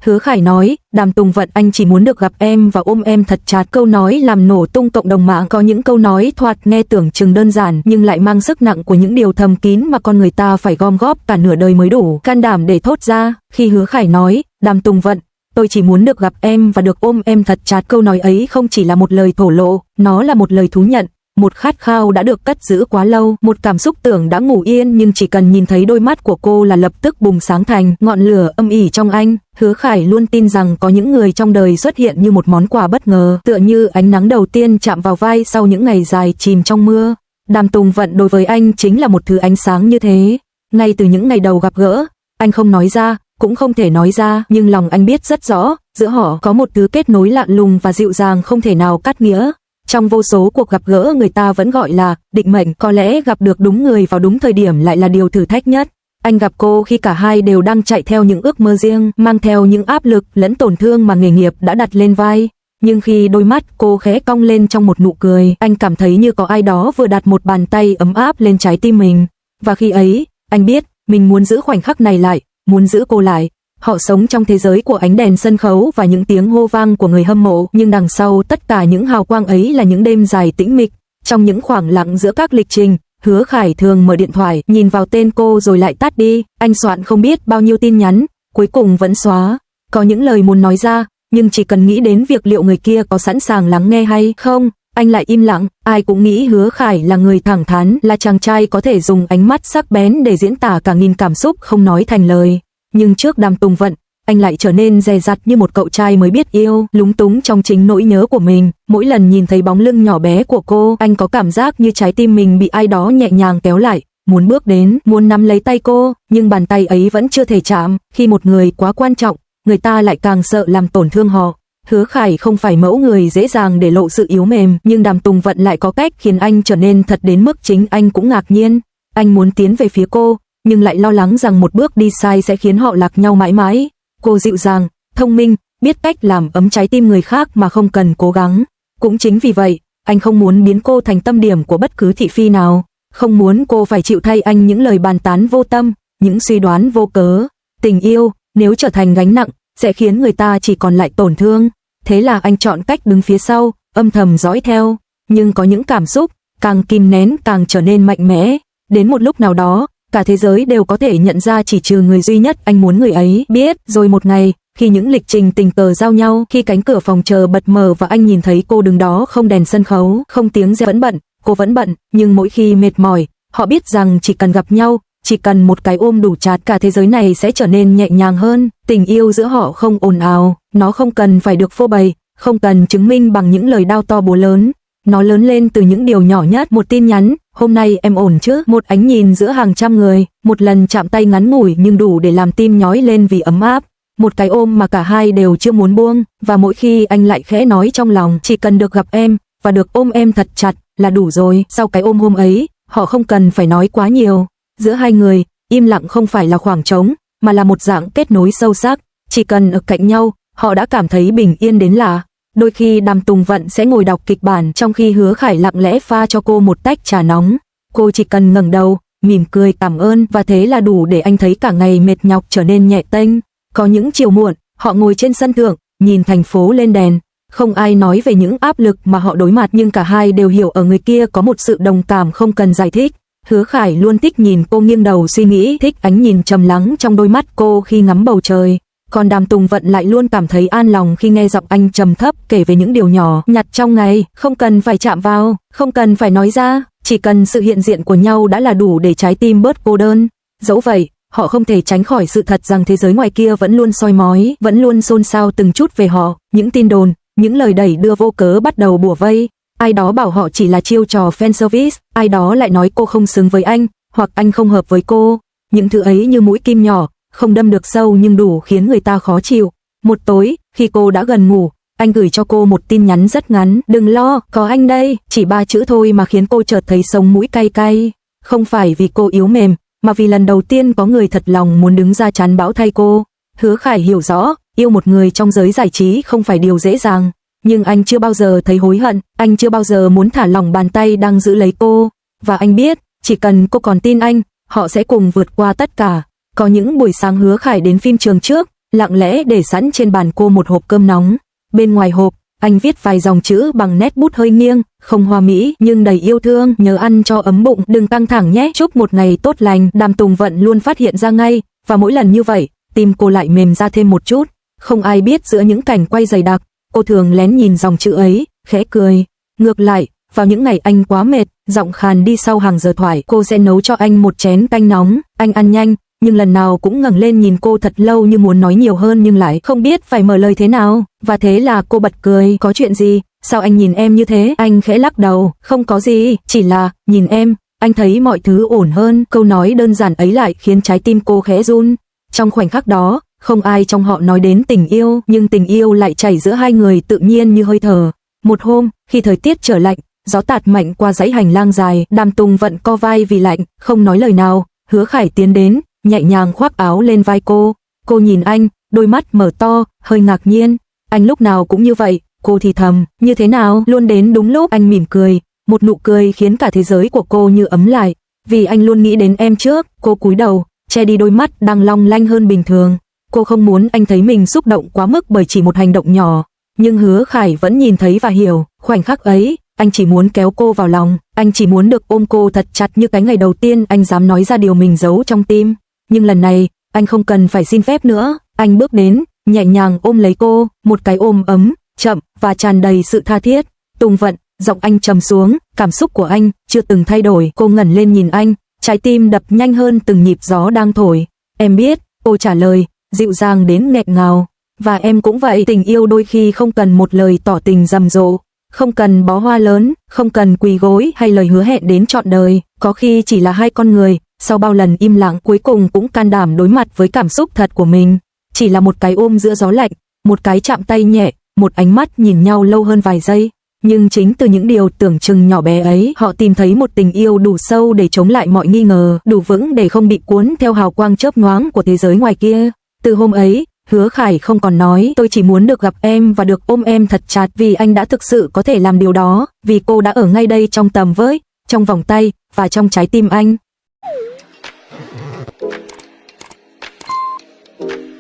Hứa Khải nói, Đàm Tùng Vận, anh chỉ muốn được gặp em và ôm em thật chặt. Câu nói làm nổ tung cộng đồng mạng. Có những câu nói thoạt nghe tưởng chừng đơn giản nhưng lại mang sức nặng của những điều thầm kín mà con người ta phải gom góp cả nửa đời mới đủ can đảm để thốt ra. Khi Hứa Khải nói, Đàm Tùng Vận, tôi chỉ muốn được gặp em và được ôm em thật chặt, câu nói ấy không chỉ là một lời thổ lộ, nó là một lời thú nhận, một khát khao đã được cất giữ quá lâu, một cảm xúc tưởng đã ngủ yên nhưng chỉ cần nhìn thấy đôi mắt của cô là lập tức bùng sáng thành ngọn lửa âm ỉ trong anh. Hứa Khải luôn tin rằng có những người trong đời xuất hiện như một món quà bất ngờ, tựa như ánh nắng đầu tiên chạm vào vai sau những ngày dài chìm trong mưa. Đàm Tùng Vận đối với anh chính là một thứ ánh sáng như thế. Ngay từ những ngày đầu gặp gỡ, anh không nói ra, cũng không thể nói ra, nhưng lòng anh biết rất rõ, giữa họ có một thứ kết nối lạ lùng và dịu dàng không thể nào cắt nghĩa. Trong vô số cuộc gặp gỡ người ta vẫn gọi là định mệnh, có lẽ gặp được đúng người vào đúng thời điểm lại là điều thử thách nhất. Anh gặp cô khi cả hai đều đang chạy theo những ước mơ riêng, mang theo những áp lực lẫn tổn thương mà nghề nghiệp đã đặt lên vai. Nhưng khi đôi mắt cô khẽ cong lên trong một nụ cười, anh cảm thấy như có ai đó vừa đặt một bàn tay ấm áp lên trái tim mình. Và khi ấy, anh biết, mình muốn giữ khoảnh khắc này lại, muốn giữ cô lại. Họ sống trong thế giới của ánh đèn sân khấu và những tiếng hô vang của người hâm mộ, nhưng đằng sau tất cả những hào quang ấy là những đêm dài tĩnh mịch. Trong những khoảng lặng giữa các lịch trình, Hứa Khải thường mở điện thoại, nhìn vào tên cô rồi lại tắt đi. Anh soạn không biết bao nhiêu tin nhắn, cuối cùng vẫn xóa. Có những lời muốn nói ra, nhưng chỉ cần nghĩ đến việc liệu người kia có sẵn sàng lắng nghe hay không, anh lại im lặng. Ai cũng nghĩ Hứa Khải là người thẳng thắn, là chàng trai có thể dùng ánh mắt sắc bén để diễn tả cả nghìn cảm xúc không nói thành lời. Nhưng trước Đàm Tùng Vận, anh lại trở nên dè dặt như một cậu trai mới biết yêu, lúng túng trong chính nỗi nhớ của mình. Mỗi lần nhìn thấy bóng lưng nhỏ bé của cô, anh có cảm giác như trái tim mình bị ai đó nhẹ nhàng kéo lại, muốn bước đến, muốn nắm lấy tay cô, nhưng bàn tay ấy vẫn chưa thể chạm. Khi một người quá quan trọng, người ta lại càng sợ làm tổn thương họ. Hứa Khải không phải mẫu người dễ dàng để lộ sự yếu mềm, nhưng Đàm Tùng Vận lại có cách khiến anh trở nên thật đến mức chính anh cũng ngạc nhiên. Anh muốn tiến về phía cô, nhưng lại lo lắng rằng một bước đi sai sẽ khiến họ lạc nhau mãi mãi. Cô dịu dàng, thông minh, biết cách làm ấm trái tim người khác mà không cần cố gắng. Cũng chính vì vậy, anh không muốn biến cô thành tâm điểm của bất cứ thị phi nào. Không muốn cô phải chịu thay anh những lời bàn tán vô tâm, những suy đoán vô cớ. Tình yêu, nếu trở thành gánh nặng, sẽ khiến người ta chỉ còn lại tổn thương. Thế là anh chọn cách đứng phía sau, âm thầm dõi theo. Nhưng có những cảm xúc, càng kìm nén càng trở nên mạnh mẽ. Đến một lúc nào đó, cả thế giới đều có thể nhận ra chỉ trừ người duy nhất anh muốn người ấy biết. Rồi một ngày, khi những lịch trình tình cờ giao nhau, khi cánh cửa phòng chờ bật mở và anh nhìn thấy cô đứng đó không đèn sân khấu, không tiếng reo, vẫn bận, cô vẫn bận, nhưng mỗi khi mệt mỏi, họ biết rằng chỉ cần gặp nhau, chỉ cần một cái ôm đủ chặt, cả thế giới này sẽ trở nên nhẹ nhàng hơn. Tình yêu giữa họ không ồn ào, nó không cần phải được phô bày, không cần chứng minh bằng những lời đao to búa lớn. Nó lớn lên từ những điều nhỏ nhất, một tin nhắn, hôm nay em ổn chứ, một ánh nhìn giữa hàng trăm người, một lần chạm tay ngắn ngủi nhưng đủ để làm tim nhói lên vì ấm áp, một cái ôm mà cả hai đều chưa muốn buông. Và mỗi khi anh lại khẽ nói trong lòng, chỉ cần được gặp em và được ôm em thật chặt là đủ rồi. Sau cái ôm hôm ấy, họ không cần phải nói quá nhiều. Giữa hai người, im lặng không phải là khoảng trống, mà là một dạng kết nối sâu sắc. Chỉ cần ở cạnh nhau, họ đã cảm thấy bình yên đến lạ. Đôi khi Đàm Tùng Vận sẽ ngồi đọc kịch bản trong khi Hứa Khải lặng lẽ pha cho cô một tách trà nóng. Cô chỉ cần ngẩng đầu, mỉm cười cảm ơn và thế là đủ để anh thấy cả ngày mệt nhọc trở nên nhẹ tênh. Có những chiều muộn, họ ngồi trên sân thượng, nhìn thành phố lên đèn. Không ai nói về những áp lực mà họ đối mặt nhưng cả hai đều hiểu ở người kia có một sự đồng cảm không cần giải thích. Hứa Khải luôn thích nhìn cô nghiêng đầu suy nghĩ, thích ánh nhìn trầm lắng trong đôi mắt cô khi ngắm bầu trời. Còn Đàm Tùng Vận lại luôn cảm thấy an lòng khi nghe giọng anh trầm thấp kể về những điều nhỏ nhặt trong ngày, không cần phải chạm vào, không cần phải nói ra, chỉ cần sự hiện diện của nhau đã là đủ để trái tim bớt cô đơn. Dẫu vậy, họ không thể tránh khỏi sự thật rằng thế giới ngoài kia vẫn luôn soi mói, vẫn luôn xôn xao từng chút về họ, những tin đồn, những lời đẩy đưa vô cớ bắt đầu bủa vây. Ai đó bảo họ chỉ là chiêu trò fan service, ai đó lại nói cô không xứng với anh, hoặc anh không hợp với cô. Những thứ ấy như mũi kim nhỏ, không đâm được sâu nhưng đủ khiến người ta khó chịu. Một tối, khi cô đã gần ngủ, anh gửi cho cô một tin nhắn rất ngắn, đừng lo, có anh đây, chỉ 3 chữ thôi mà khiến cô chợt thấy sống mũi cay cay. Không phải vì cô yếu mềm, mà vì lần đầu tiên có người thật lòng muốn đứng ra chắn bão thay cô. Hứa Khải hiểu rõ, yêu một người trong giới giải trí không phải điều dễ dàng, nhưng anh chưa bao giờ thấy hối hận, anh chưa bao giờ muốn thả lỏng bàn tay đang giữ lấy cô. Và anh biết, chỉ cần cô còn tin anh, họ sẽ cùng vượt qua tất cả. Có những buổi sáng Hứa Khải đến phim trường trước, lặng lẽ để sẵn trên bàn cô một hộp cơm nóng. Bên ngoài hộp, anh viết vài dòng chữ bằng nét bút hơi nghiêng, không hoa mỹ nhưng đầy yêu thương, nhớ ăn cho ấm bụng, đừng căng thẳng nhé, chúc một ngày tốt lành. Đàm Tùng Vận luôn phát hiện ra ngay, và mỗi lần như vậy, tim cô lại mềm ra thêm một chút. Không ai biết giữa những cảnh quay dày đặc, cô thường lén nhìn dòng chữ ấy, khẽ cười. Ngược lại, vào những ngày anh quá mệt, giọng khàn đi sau hàng giờ thoại, cô sẽ nấu cho anh một chén canh nóng, anh ăn nhanh, nhưng lần nào cũng ngẩng lên nhìn cô thật lâu như muốn nói nhiều hơn nhưng lại không biết phải mở lời thế nào, và thế là cô bật cười. Có chuyện gì? Sao anh nhìn em như thế? Anh khẽ lắc đầu, không có gì, chỉ là, nhìn em, anh thấy mọi thứ ổn hơn. Câu nói đơn giản ấy lại khiến trái tim cô khẽ run. Trong khoảnh khắc đó, không ai trong họ nói đến tình yêu, nhưng tình yêu lại chảy giữa hai người tự nhiên như hơi thở. Một hôm, khi thời tiết trở lạnh, gió tạt mạnh qua dãy hành lang dài, Đàm Tùng Vận co vai vì lạnh, không nói lời nào. Hứa Khải tiến đến, nhẹ nhàng khoác áo lên vai cô. Cô nhìn anh, đôi mắt mở to, hơi ngạc nhiên. Anh lúc nào cũng như vậy, cô thì thầm, như thế nào? Luôn đến đúng lúc. Anh mỉm cười, một nụ cười khiến cả thế giới của cô như ấm lại. Vì anh luôn nghĩ đến em trước. Cô cúi đầu, che đi đôi mắt đang long lanh hơn bình thường. Cô không muốn anh thấy mình xúc động quá mức bởi chỉ một hành động nhỏ. Nhưng Hứa Khải vẫn nhìn thấy và hiểu. Khoảnh khắc ấy, anh chỉ muốn kéo cô vào lòng. Anh chỉ muốn được ôm cô thật chặt như cái ngày đầu tiên anh dám nói ra điều mình giấu trong tim. Nhưng lần này, anh không cần phải xin phép nữa. Anh bước đến, nhẹ nhàng ôm lấy cô, một cái ôm ấm, chậm và tràn đầy sự tha thiết. Tùng Vận, giọng anh trầm xuống, cảm xúc của anh chưa từng thay đổi. Cô ngẩng lên nhìn anh, trái tim đập nhanh hơn từng nhịp gió đang thổi. Em biết, cô trả lời, dịu dàng đến nghẹn ngào. Và em cũng vậy. Tình yêu đôi khi không cần một lời tỏ tình rầm rộ, không cần bó hoa lớn, không cần quỳ gối hay lời hứa hẹn đến trọn đời. Có khi chỉ là hai con người, sau bao lần im lặng cuối cùng cũng can đảm đối mặt với cảm xúc thật của mình. Chỉ là một cái ôm giữa gió lạnh, một cái chạm tay nhẹ, một ánh mắt nhìn nhau lâu hơn vài giây. Nhưng chính từ những điều tưởng chừng nhỏ bé ấy, họ tìm thấy một tình yêu đủ sâu để chống lại mọi nghi ngờ, đủ vững để không bị cuốn theo hào quang chớp nhoáng của thế giới ngoài kia. Từ hôm ấy, Hứa Khải không còn nói tôi chỉ muốn được gặp em và được ôm em thật chặt, vì anh đã thực sự có thể làm điều đó, vì cô đã ở ngay đây trong tầm với, trong vòng tay và trong trái tim anh.